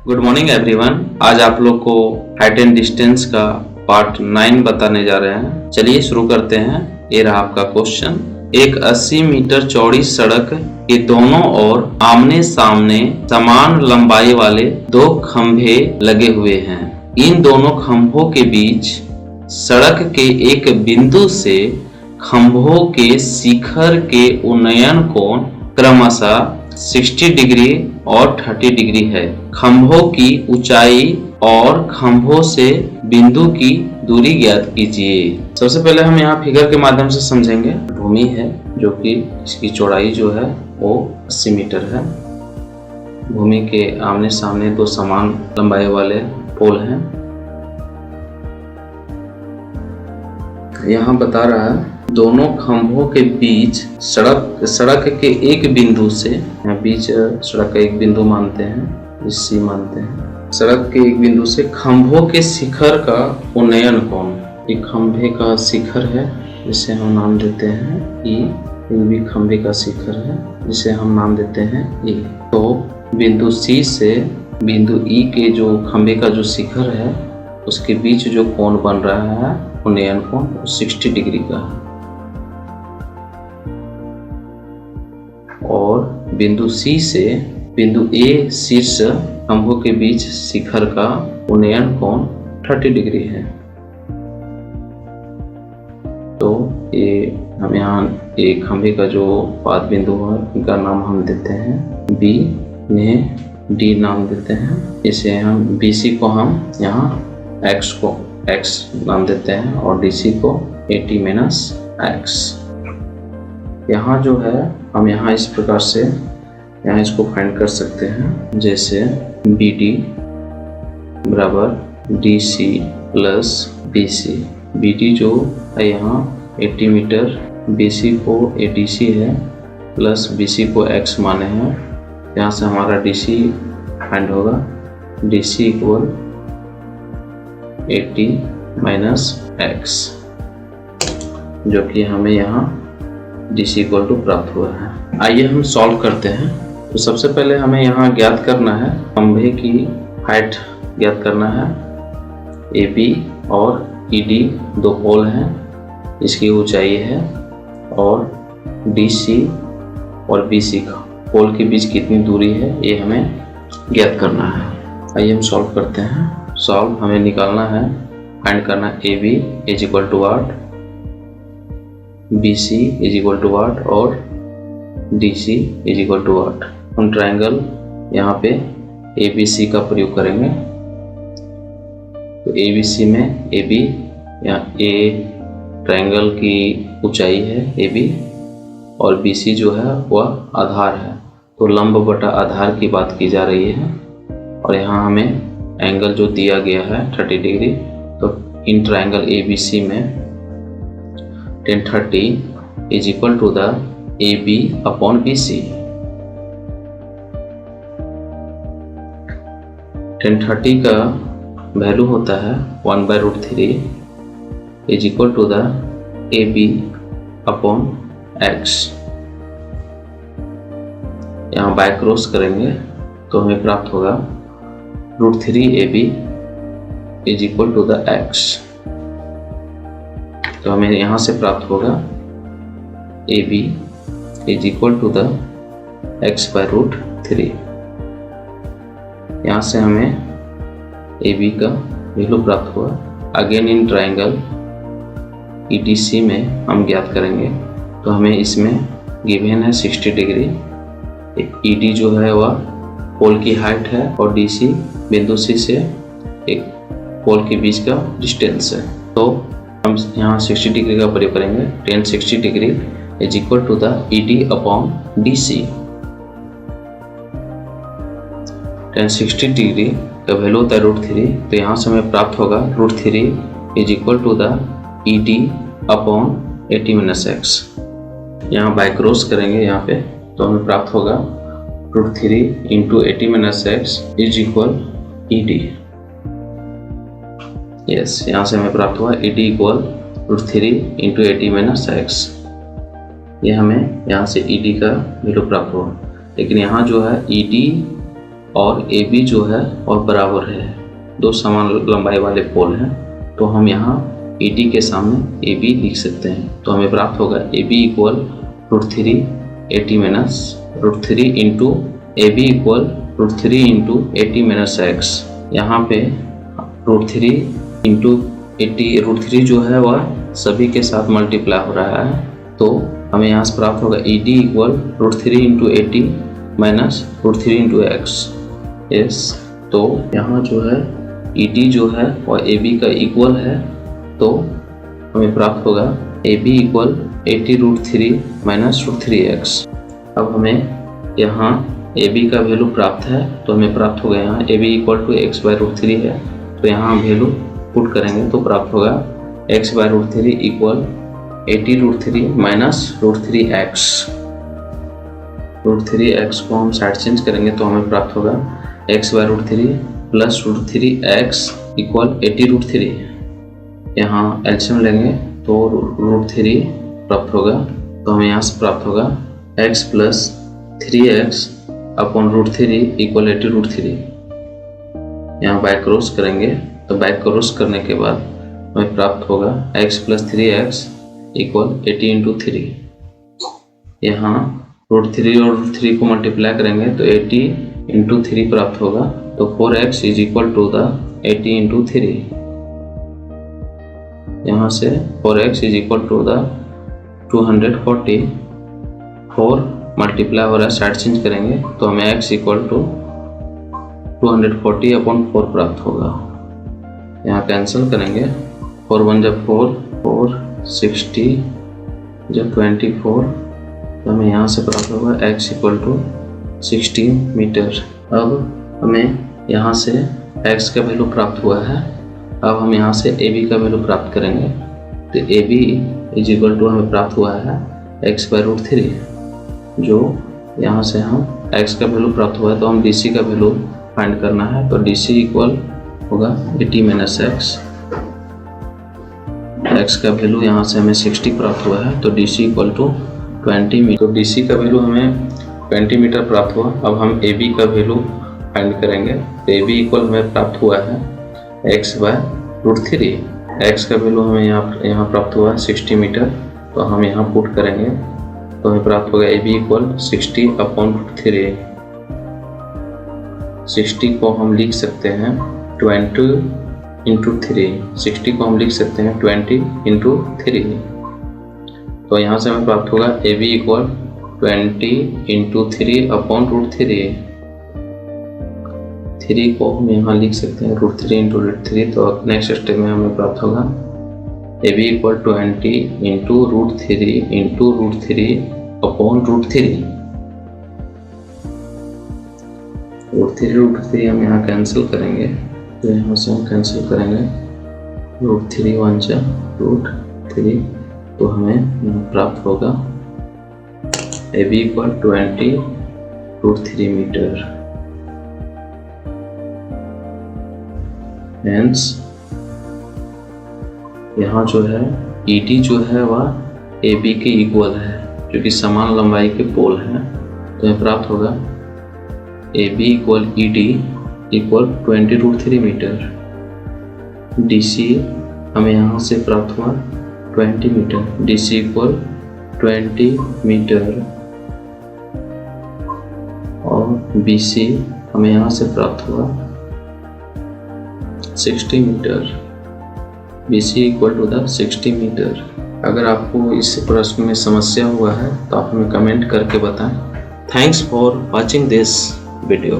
Good morning everyone. आज आप लोग को हाइट एंड डिस्टेंस का पार्ट 9 बताने जा रहे हैं। चलिए शुरू करते हैं। ये रहा आपका क्वेश्चन। एक 80 मीटर चौड़ी सड़क के दोनों ओर आमने सामने समान लंबाई वाले दो खंभे लगे हुए हैं। इन दोनों खंभों के बीच सड़क के एक बिंदु से खंभों के शिखर के उन्नयन कोण क्रमशः 60 डिग्री और 30 डिग्री है। खंभों की ऊंचाई और खंभों से बिंदु की दूरी ज्ञात कीजिए। सबसे पहले हम यहाँ फिगर के माध्यम से समझेंगे। भूमि है जो कि इसकी चौड़ाई जो है वो 80 मीटर है। भूमि के आमने सामने दो समान लंबाई वाले पोल हैं। यहाँ बता रहा है दोनों खंभों के बीच सड़क के एक बिंदु से, यहाँ बीच सड़क का एक बिंदु मानते हैं, सी मानते हैं। सड़क के एक बिंदु से खंभों के शिखर का उन्नयन कोण, एक खंभे का शिखर है जिसे हम नाम देते हैं ई। भी खंभे का शिखर है जिसे हम नाम देते हैं ई। तो बिंदु सी से बिंदु ई के जो खंभे का जो शिखर है उसके बीच जो कोण बन रहा है उन्नयन कोण 60 डिग्री का है। और बिंदु सी से बिंदु ए शीर्ष खंभों के बीच शिखर का उन्नयन कोण 30 डिग्री है। तो ये हम यहाँ एक खंभे का जो पाद बिंदु है इनका नाम हम देते हैं बी, इन्हें डी नाम देते हैं। इसे हम BC को हम यहाँ x नाम देते हैं और DC को 80-x। यहाँ जो है हम यहाँ इस प्रकार से यहाँ इसको फाइंड कर सकते हैं। जैसे BD बराबर DC प्लस BC। BD जो है यहाँ 80 मीटर, BC को ADC है प्लस BC को x माने हैं। यहाँ से हमारा DC फाइंड होगा। DC इक्वल 80-x, जो कि हमें यहाँ DC इक्वल टू प्राप्त हुआ है। आइए हम सॉल्व करते हैं। तो सबसे पहले हमें यहाँ ज्ञात करना है खंभे की हाइट ज्ञात करना है। AB और ED दो पोल हैं, इसकी ऊंचाई है, और DC और BC का पोल के बीच कितनी दूरी है ये हमें ज्ञात करना है। आइए हम सॉल्व करते हैं। सॉल्व हमें निकालना है, फाइंड करना है AB is equal to what, BC is equal to what और DC is equal to what. हम ट्रायंगल यहाँ पे ABC का प्रयोग करेंगे। तो ABC में AB, यहाँ A ट्रायंगल की ऊंचाई है AB और BC जो है वह आधार है। तो लंब बटा आधार की बात की जा रही है और यहाँ हमें एंगल जो दिया गया है 30 डिग्री। तो इन ट्रायंगल ABC में tan 30 is equal to the AB upon BC। tan 30 का वैल्यू होता है 1/√3 is equal to the AB upon x। यहाँ बाय क्रॉस करेंगे तो हमें प्राप्त होगा √3 AB is equal to the x। तो हमें यहाँ से प्राप्त होगा AB is equal to the x/√3। यहाँ से हमें AB का वैल्यू प्राप्त हुआ। अगेन इन ट्रायंगल EDC में हम ज्ञात करेंगे। तो हमें इसमें गिवन है 60 डिग्री। ED जो है वह पोल की हाइट है और DC बिंदु C से एक पोल के बीच का डिस्टेंस है। तो हम यहाँ 60 डिग्री का प्रयोग करेंगे। tan 60 degree is equal to the ED upon DC। tan 60 degree का वैल्यू होता है √3। तो यहाँ से हमें प्राप्त होगा √3 is equal to the ED upon 80-x। यहाँ बाय क्रॉस करेंगे यहाँ पे तो हमें प्राप्त होगा √3 into 80-x is equal ED। Yes, यहाँ से हमें प्राप्त हुआ ED इक्वल √3 इंटू 80-x। ये हमें यहाँ से ED का वैल्यू प्राप्त हुआ। लेकिन यहाँ जो है ED और ए बी जो है और बराबर है, दो समान लंबाई वाले पोल हैं, तो हम यहाँ ई डी के सामने ए बी लिख सकते हैं। तो हमें प्राप्त होगा A B equal √3 80 minus √3 into A B equal √3 into 80 minus x. यहाँ पे √3 इंटू 80, √3 जो है वह सभी के साथ मल्टीप्लाई हो रहा है, तो हमें यहाँ से प्राप्त होगा ई D equal √3 into 80 minus √3 into x. Yes, तो यहाँ जो है ई डी जो है वह ए बी का इक्वल है, तो हमें प्राप्त होगा A B equal 80 √3 minus √3 x. अब हमें यहाँ ए बी का वैल्यू प्राप्त है, तो हमें प्राप्त होगा यहाँ A B equal to x by √3 है, तो यहाँ वैल्यू पुट करेंगे तो प्राप्त होगा x by √3 equal 80 √3 minus √3 x. √3 x को हम साइड चेंज करेंगे तो हमें प्राप्त होगा x by √3 plus √3 x equal 80 √3। यहाँ एलसीएम लेंगे तो √3 प्राप्त होगा, तो हमें यहाँ से प्राप्त होगा x plus 3x upon √3 equal 80 √3। यहाँ बाय क्रॉस करेंगे तो बाय क्रॉस करने के बाद हमें प्राप्त होगा x plus 3x equal 80 into 3। यहाँ √3 और √3 को मल्टीप्लाई करेंगे तो 80 इंटू 3 प्राप्त होगा, तो 4x is equal to the 80 into 3। यहाँ से 4x is equal to the 240, 4 multiply हो रहा है, साइड चेंज करेंगे तो हमें x इक्वल टू 240 अपॉन 4 प्राप्त होगा। यहाँ कैंसिल करेंगे, 4 1 जब 4, 4 60 जब 24, तो हमें यहाँ से प्राप्त होगा x इक्वल टू 16 मीटर। अब हमें यहाँ से x का वैल्यू प्राप्त हुआ है, अब हम यहाँ से ए बी का वैल्यू प्राप्त करेंगे, तो A B is equal to हमें प्राप्त हुआ है x बाय √3, जो यहाँ से हम x का वैल्यू प्राप्त हुआ है तो हम DC का वैल्यू फाइंड करना है, तो DC इक्वल होगा 80 माइनस x का वैल्यू यहाँ से हमें 60 प्राप्त हुआ है, तो DC इक्वल टू 20 मीटर। तो DC का वैल्यू हमें 20 मीटर प्राप्त हुआ। अब हम AB का वैल्यू फाइंड करेंगे, तो AB इक्वल हमें प्राप्त हुआ है x बाय √3। x का वैल्यू हमें यहाँ प्राप्त हुआ 60 मीटर, तो हम यहाँ पुट करेंगे तो हमें प्राप्त होगा ए बी इक्वल 60 अपॉन √3। 60 को हम लिख सकते हैं 20 इंटू 3, 60 को हम लिख सकते हैं 20 इंटू 3, तो यहाँ से हमें प्राप्त होगा A B equal 20 into 3 upon √3। 3 को हम यहाँ लिख सकते हैं √3 इंटू √3, तो नेक्स्ट स्टेप में हमें प्राप्त होगा A B equal 20 into √3 upon √3। √3 हम यहाँ कैंसिल करेंगे, तो यहाँ से हम कैंसिल करेंगे √3 1 जा √3, तो हमें यहाँ प्राप्त होगा A B equal 20 √3 metre. Hence यहाँ जो है ई डी जो है वह ए बी के इक्वल है, जो कि समान लंबाई के पोल हैं, तो हमें प्राप्त होगा A B equal E D equal 20 √3 metre. D C हमें यहाँ से प्राप्त हुआ 20 metre, D C equal 20 metre, और बी सी हमें यहाँ से प्राप्त हुआ 60 metre, BC equal to the 60 metre. अगर आपको इस प्रश्न में समस्या हुआ है तो आप हमें कमेंट करके बताएं। Thanks for watching this video.